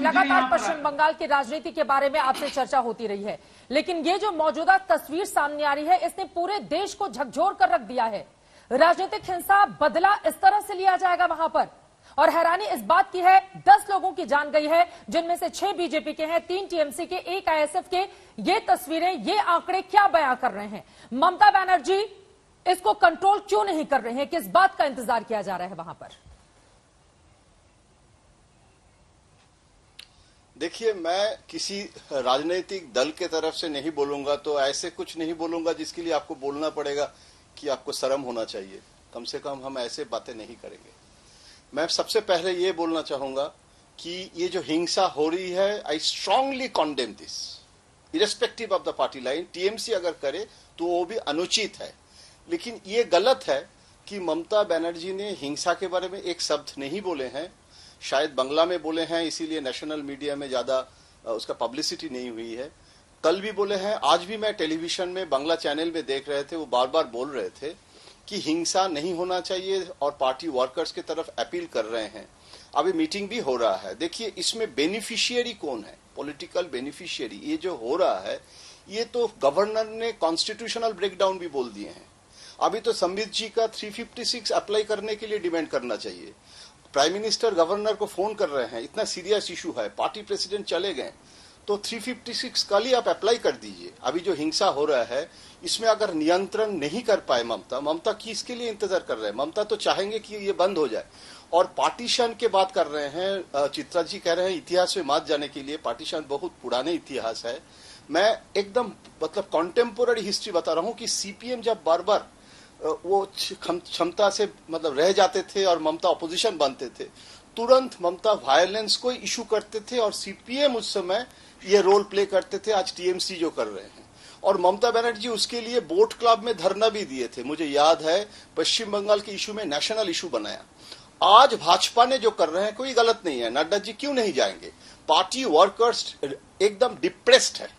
लगातार पश्चिम बंगाल की राजनीति के बारे में आपसे चर्चा होती रही है, लेकिन ये जो मौजूदा तस्वीर सामने आ रही है इसने पूरे देश को झकझोर कर रख दिया है। राजनीतिक हिंसा बदला इस तरह से लिया जाएगा वहां पर, और हैरानी इस बात की है 10 लोगों की जान गई है, जिनमें से 6 बीजेपी के हैं, 3 टीएमसी के, 1 आईएसएफ के। ये तस्वीरें, ये आंकड़े क्या बयां कर रहे हैं? ममता बनर्जी इसको कंट्रोल क्यों नहीं कर रहे हैं? किस बात का इंतजार किया जा रहा है वहां पर? देखिए, मैं किसी राजनीतिक दल के तरफ से नहीं बोलूंगा, तो ऐसे कुछ नहीं बोलूंगा जिसके लिए आपको बोलना पड़ेगा कि आपको शर्म होना चाहिए। कम से कम हम ऐसे बातें नहीं करेंगे। मैं सबसे पहले ये बोलना चाहूंगा कि ये जो हिंसा हो रही है, I strongly condemn this, irrespective of the party line. TMC अगर करे तो वो भी अनुचित है, लेकिन ये गलत है कि ममता बनर्जी ने हिंसा के बारे में एक शब्द नहीं बोले हैं। शायद बंगला में बोले हैं, इसीलिए नेशनल मीडिया में ज्यादा उसका पब्लिसिटी नहीं हुई है। कल भी बोले हैं, आज भी मैं टेलीविजन में बांग्ला चैनल में देख रहे थे, वो बार बार बोल रहे थे कि हिंसा नहीं होना चाहिए और पार्टी वर्कर्स की तरफ अपील कर रहे हैं। अभी मीटिंग भी हो रहा है। देखिए, इसमें बेनिफिशियरी कौन है? Political beneficiary. ये जो हो रहा है, ये तो गवर्नर ने कॉन्स्टिट्यूशनल ब्रेकडाउन भी बोल दिए हैं। अभी तो संबित जी का 356 अप्लाई करने के लिए डिमांड करना चाहिए। प्राइम मिनिस्टर गवर्नर को फोन कर रहे हैं, इतना सीरियस इशू है, पार्टी प्रेसिडेंट चले गए, तो 356 कल ही आप अप्लाई कर दीजिए। अभी जो हिंसा हो रहा है, इसमें अगर नियंत्रण नहीं कर पाए ममता किसके लिए इंतजार कर रहे हैं? ममता तो चाहेंगे कि ये बंद हो जाए। और पार्टीशन के बात कर रहे हैं, चित्रा जी कह रहे हैं इतिहास में मत जाने के लिए। पार्टीशन बहुत पुराने इतिहास है। मैं एकदम मतलब कॉन्टेम्पोररी हिस्ट्री बता रहा हूं कि सीपीएम जब बार बार वो क्षमता से मतलब रह जाते थे और ममता अपोजिशन बनते थे, तुरंत ममता वायलेंस को इशू करते थे और सीपीएम उस समय ये रोल प्ले करते थे। आज टीएमसी जो कर रहे हैं, और ममता बनर्जी उसके लिए बोट क्लब में धरना भी दिए थे। मुझे याद है, पश्चिम बंगाल के इशू में नेशनल इशू बनाया। आज भाजपा ने जो कर रहे हैं कोई गलत नहीं है। नड्डा जी क्यों नहीं जाएंगे? पार्टी वर्कर्स एकदम डिप्रेस्ड है।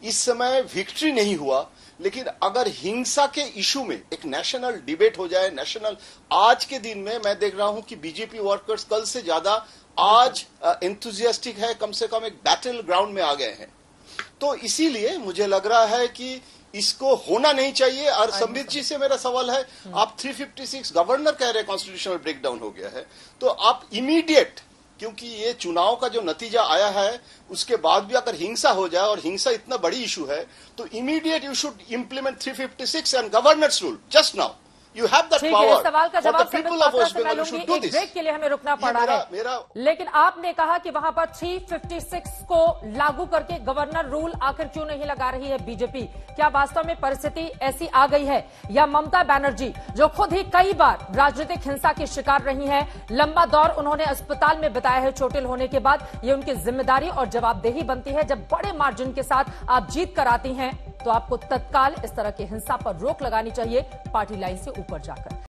इस समय विक्ट्री नहीं हुआ, लेकिन अगर हिंसा के इशू में एक नेशनल डिबेट हो जाए, नेशनल, आज के दिन में मैं देख रहा हूं कि बीजेपी वर्कर्स कल से ज्यादा आज एंथुजियास्टिक है, कम से कम एक बैटल ग्राउंड में आ गए हैं। तो इसीलिए मुझे लग रहा है कि इसको होना नहीं चाहिए। और संबित जी से मेरा सवाल है, आप 356 गवर्नर कह रहे हैं कॉन्स्टिट्यूशनल ब्रेकडाउन हो गया है, तो आप इमीडिएट, क्योंकि ये चुनाव का जो नतीजा आया है उसके बाद भी अगर हिंसा हो जाए, और हिंसा इतना बड़ी इशू है, तो immediate you should implement 356 and governors rule just now. You have that power. सवाल का जवाब people of West Bengal should do एक this. ब्रेक के लिए हमें रुकना पड़ रहा है, लेकिन आपने कहा कि वहां पर 356 को लागू करके गवर्नर रूल आखिर क्यों नहीं लगा रही है बीजेपी? क्या वास्तव में परिस्थिति ऐसी आ गई है, या ममता बनर्जी जो खुद ही कई बार राजनीतिक हिंसा की शिकार रही हैं, लंबा दौर उन्होंने अस्पताल में बिताया है चोटिल होने के बाद, ये उनकी जिम्मेदारी और जवाबदेही बनती है। जब बड़े मार्जिन के साथ आप जीत कर आती हैं तो आपको तत्काल इस तरह की हिंसा पर रोक लगानी चाहिए, पार्टी लाइन से ऊपर जाकर।